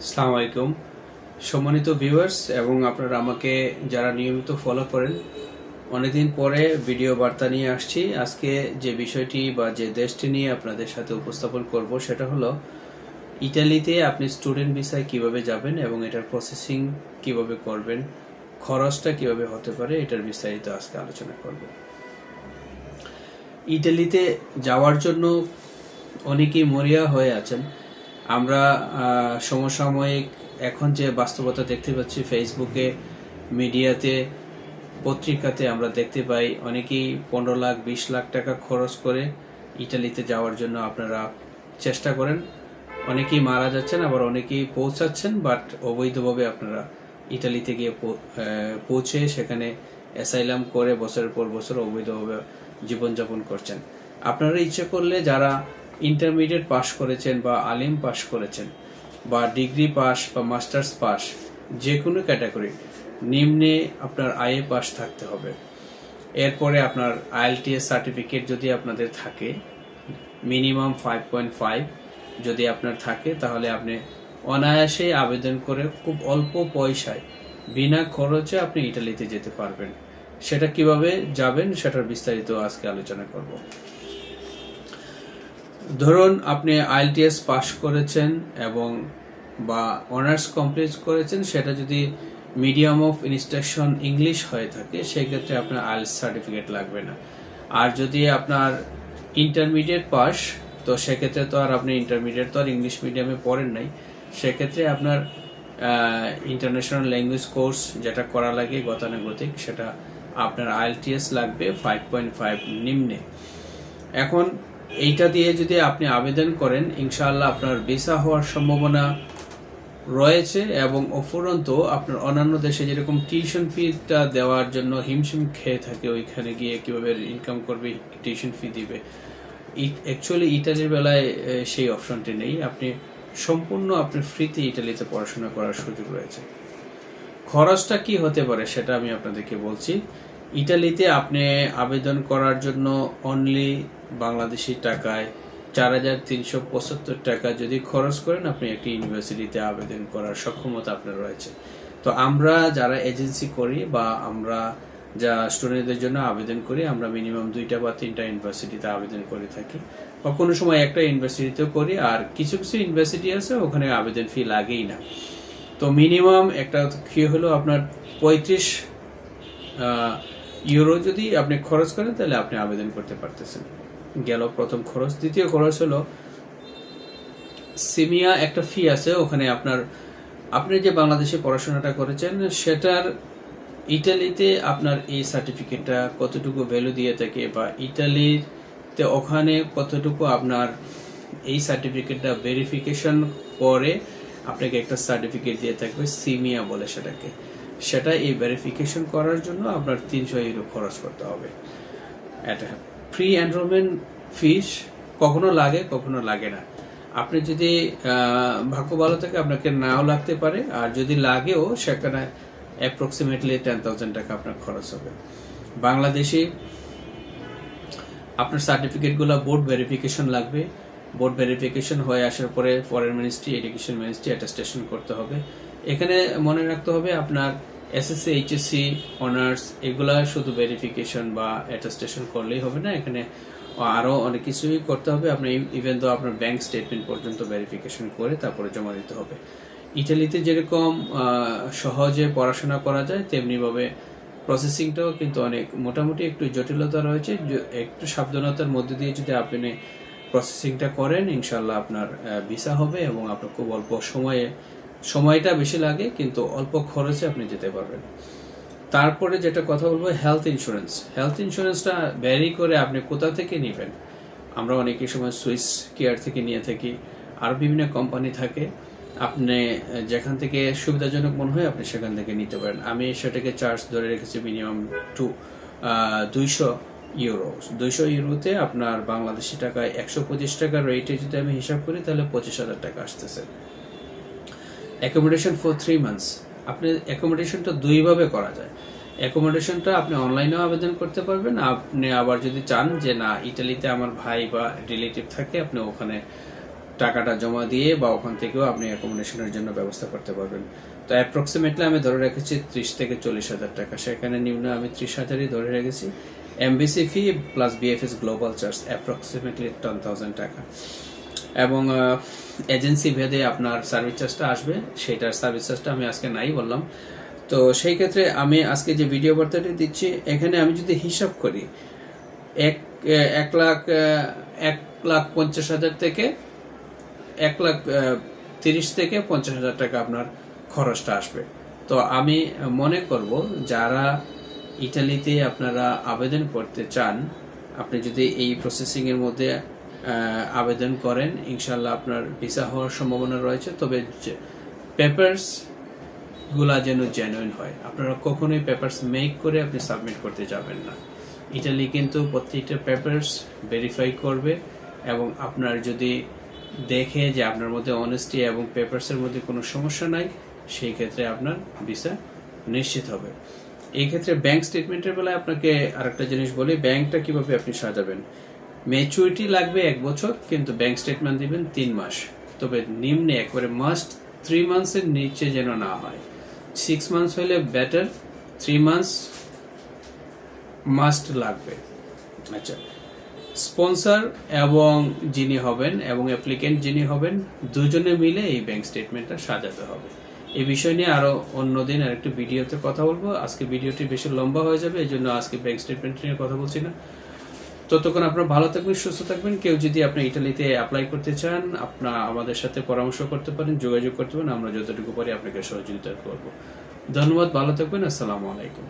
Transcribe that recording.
আসসালামু আলাইকুম সম্মানিত ভিউয়ার্স এবং আপনারা আমাকে যারা নিয়মিত ফলো করেন অনেকদিন পরে ভিডিও বার্তা নিয়ে আসছি। আজকে যে বিষয়টি বা যে দেশটি নিয়ে আপনাদের সাথে উপস্থাপন করব সেটা হলো ইতালিতে আপনি স্টুডেন্ট ভিসায় কিভাবে যাবেন এবং এটার প্রসেসিং কিভাবে করবেন, খরচটা কিভাবে হতে পারে, এটার বিস্তারিত আজকে আলোচনা করব। ইতালিতে যাওয়ার জন্য অনেকেই মরিয়া হয়ে আছেন। আমরা সমসাময়িক এখন যে বাস্তবতা দেখতে পাচ্ছি ফেসবুকে, মিডিয়াতে, পত্রিকাতে আমরা দেখতে পাই অনেকেই 15 লাখ 20 লাখ টাকা খরচ করে ইটালিতে যাওয়ার জন্য আপনারা চেষ্টা করেন। অনেকেই মারা যাচ্ছেন, আবার অনেকেই পৌঁছাচ্ছেন, বাট অবৈধভাবে আপনারা ইটালিতে গিয়ে পৌঁছে সেখানে অ্যাসাইলাম করে বছরের পর বছর অবৈধভাবে জীবনযাপন করছেন। আপনারা ইচ্ছে করলে যারা ইন্টারমিডিয়েট পাস করেছেন বা আলিম পাস করেছেন বা ডিগ্রি পাস বা মাস্টার্স পাস, যে কোনো ক্যাটাগরি, নিম্নে আপনার আইএ পাস থাকতে হবে। এরপরে আপনার আইএলটিএস সার্টিফিকেট যদি আপনাদের থাকে, মিনিমাম 5.5 যদি আপনার থাকে, তাহলে আপনি অনায়াসে আবেদন করে খুব অল্প পয়সায় বিনা খরচে আপনি ইটালিতে যেতে পারবেন। সেটা কিভাবে যাবেন সেটার বিস্তারিত আজকে আলোচনা করব। ধরুন আপনি আইএলটিএস পাস করেছেন এবং বা অনার্স কমপ্লিট করেছেন, সেটা যদি মিডিয়াম অফ ইনস্ট্রাকশন ইংলিশ হয়ে থাকে সেক্ষেত্রে আপনার আইএলটিএস সার্টিফিকেট লাগবে না। আর যদি আপনার ইন্টারমিডিয়েট পাস, তো সেক্ষেত্রে তো আর আপনি ইন্টারমিডিয়েট তো আর ইংলিশ মিডিয়ামে পড়েন নাই, সেক্ষেত্রে আপনার ইন্টারন্যাশনাল ল্যাঙ্গুয়েজ কোর্স যেটা করা লাগে গতানুগতিক, সেটা আপনার আইএলটিএস লাগবে 5.5 নিম্নে। এখন এইটা দিয়ে যদি আপনি আবেদন করেন, ইনশাআল্লাহ আপনার ভিসা হওয়ার সম্ভাবনা রয়েছে। এবং অফুরন্ত আপনার অন্যান্য দেশে যেরকম টিউশন ফিটা দেওয়ার জন্য হিমশিম খেয়ে থাকে, ওইখানে গিয়ে কিভাবে ইনকাম করবে, টিউশন ফি দিবে, অ্যাকচুয়ালি ইটালির বেলায় সেই অপশনটি নেই। আপনি সম্পূর্ণ আপনি ফ্রিতে ইটালিতে পড়াশোনা করার সুযোগ রয়েছে। খরচটা কি হতে পারে সেটা আমি আপনাদেরকে বলছি। ইটালিতে আপনি আবেদন করার জন্য অনলি বাংলাদেশি টাকায় 4,375 টাকা যদি খরচ করেন, আপনি একটি ইউনিভার্সিটিতে আবেদন করার সক্ষমতা আপনার রয়েছে। তো আমরা যারা এজেন্সি করি বা আমরা যা স্টুডেন্টদের জন্য আবেদন করি, আমরা মিনিমাম 2টা বা 3টা ইউনিভার্সিটিতে আবেদন করে থাকি, বা কোনো সময় একটা ইউনিভার্সিটিতেও করি। আর কিছু কিছু ইউনিভার্সিটি আছে ওখানে আবেদন ফি লাগেই না। তো মিনিমাম একটা কি হলো আপনার 35 ইউরো যদি আপনি খরচ করেন, তাহলে আপনি আবেদন করতে পারতেছেন। গেল প্রথম খরচ। দ্বিতীয় খরচ হলো সিমিয়া একটা ফি আছে, ওখানে আপনি যে বাংলাদেশে পড়াশোনাটা করেছেন সেটার ইটালিতে আপনার এই সার্টিফিকেটটা কতটুকু ভ্যালু দিয়ে থাকে, বা ইটালিতে ওখানে কতটুকু আপনার এই সার্টিফিকেটটা ভেরিফিকেশন করে আপনাকে একটা সার্টিফিকেট দিয়ে থাকবে, সিমিয়া বলে সেটাকে। সেটা এই ভেরিফিকেশন করার জন্য আপনার 300 ইউরো খরচ করতে হবে। এটা প্রি এনরোলমেন্ট ফিস কখনো লাগে কখনো লাগে না। আপনি যদি ভাগ্য ভালো থাকে আপনাকে নাও লাগতে পারে, আর যদি লাগেও সেখানে অ্যাপ্রক্সিমেটলি 10,000 টাকা আপনার খরচ হবে। বাংলাদেশে আপনার সার্টিফিকেটগুলো বোর্ড ভেরিফিকেশন লাগবে। বোর্ড ভেরিফিকেশন হয়ে আসার পরে foreign ministry, education ministry attestation করতে হবে। এখানে মনে রাখতে হবে আপনার এসএসসি, এইচএসসি, অনার্স এগুলা শুধু ভেরিফিকেশন বা অ্যাটেস্টেশন করলেই হবে না, এখানে আরো অনেক কিছুই করতে হবে। আপনি ইভেন তো আপনার ব্যাংক স্টেটমেন্ট পর্যন্ত ভেরিফিকেশন করে তারপরে জমা দিতে হবে। ইটালিতে যেরকম সহজে পড়াশোনা করা যায়, তেমনি ভাবে প্রসেসিংটাও কিন্তু অনেক মোটামুটি একটু জটিলতা রয়েছে। একটু সাবধানতার মধ্যে দিয়ে যদি আপনি প্রসেসিংটা করেন, ইনশাল্লাহ আপনার ভিসা হবে এবং আপনার খুব অল্প সময়টা বেশি লাগে কিন্তু অল্প খরচে আপনি যেতে পারবেন। তারপরে যেটা কথা বলবো, হেলথ ইন্স্যুরেন্স। হেলথ ইন্স্যুরেন্সটা ভ্যারি করে আপনি কোথা থেকে নেবেন। আমরা অনেকের সময় সুইস কেয়ার থেকে নিয়ে থাকি, আর বিভিন্ন কোম্পানি থাকে, আপনি যেখান থেকে সুবিধাজনক মনে হয় আপনি সেখান থেকে নিতে পারেন। আমি সেটাকে চার্জ ধরে রেখেছি মিনিমাম 200 ইউরো। 200 ইউরোতে আপনার বাংলাদেশি টাকায় 125 টাকার রেটে যদি আমি হিসাব করি, তাহলে 25,000 টাকা আসতেছে। Accommodation for 3 months. আপনি অ্যাকোমোডেশনটা দুইভাবে করা যায়। অ্যাকোমোডেশনটা আপনি অনলাইনেও আবেদন করতে পারবেন। আপনি আবার যদি চান যে না, ইটালিতে আমার ভাই বা রিলেটিভ থাকে, আপনি ওখানে টাকাটা জমা দিয়ে বা ওখান থেকেও আপনি অ্যাকোমোডেশনের জন্য ব্যবস্থা করতে পারবেন। তো অ্যাপ্রক্সিমেটলি আমি ধরে রেখেছি 30 থেকে 40,000 টাকা, সেখানে নিম্ন আমি 30,000ই ধরে রেখেছি। MBC fee plus BFS global charge approximately 10,000 টাকা, এবং এজেন্সি ভেদে আপনার সার্ভিস চার্জটা আসবে, সেটার সার্ভিস চার্জটা আমি আজকে নাই বললাম। তো সেই ক্ষেত্রে আমি আজকে যে ভিডিও বার্তাটি দিচ্ছি, এখানে আমি যদি হিসাব করি 1,50,000 থেকে 1,30,000 থেকে 50,000 টাকা আপনার খরচটা আসবে। তো আমি মনে করব যারা ইটালিতে আপনারা আবেদন করতে চান, আপনি যদি এই প্রসেসিং এর মধ্যে আবেদন করেন, ইনশাল্লাহ আপনার ভিসা হওয়ার সম্ভাবনা রয়েছে। তবে পেপারস গুলা যেন জেনুইন হয়, আপনারা কখনোই পেপারস মেক করে আপনি সাবমিট করতে যাবেন না। ইটালি কিন্তু প্রত্যেকটা পেপারস ভেরিফাই করবে, এবং আপনার যদি দেখে যে আপনার মধ্যে অনেস্টি এবং পেপারসের মধ্যে কোনো সমস্যা নাই, সেই ক্ষেত্রে আপনার ভিসা নিশ্চিত হবে। এই ক্ষেত্রে ব্যাংক স্টেটমেন্টের বেলায় আপনাকে আরেকটা জিনিস বলি, ব্যাংকটা কিভাবে আপনি সাজাবেন। ম্যাচুরিটি লাগবে 1 বছর, কিন্তু ব্যাংক স্টেটমেন্ট দিবেন 3 মাস। তবে নিম্নে একবারে মাস্ট 3 মান্থসের নিচে যেন না হয়। 6 মান্থস হলে বেটার, 3 মান্থস মাস্ট লাগবে। আচ্ছা, স্পন্সর এবং যিনি হবেন এবং অ্যাপ্লিকেন্ট যিনি হবেন, দুজনে মিলে এই ব্যাংক স্টেটমেন্টটা সাজাতে হবে। এই বিষয় নিয়ে আরো অন্যদিন আরেকটি ভিডিওতে কথা বলবো। আজকে ভিডিওটি বেশি লম্বা হয়ে যাবে, এই জন্য আজকে ব্যাংক স্টেটমেন্ট নিয়ে কথা বলছি না। ততক্ষণ আপনারা ভালো থাকবেন, সুস্থ থাকবেন। কেউ যদি আপনি ইটালিতে অ্যাপ্লাই করতে চান, আপনারা আমাদের সাথে পরামর্শ করতে পারেন, যোগাযোগ করতে পারেন, আমরা যতটুকু পারি আপনাকে সহযোগিতা করব। ধন্যবাদ, ভালো থাকবেন, আসসালামু আলাইকুম।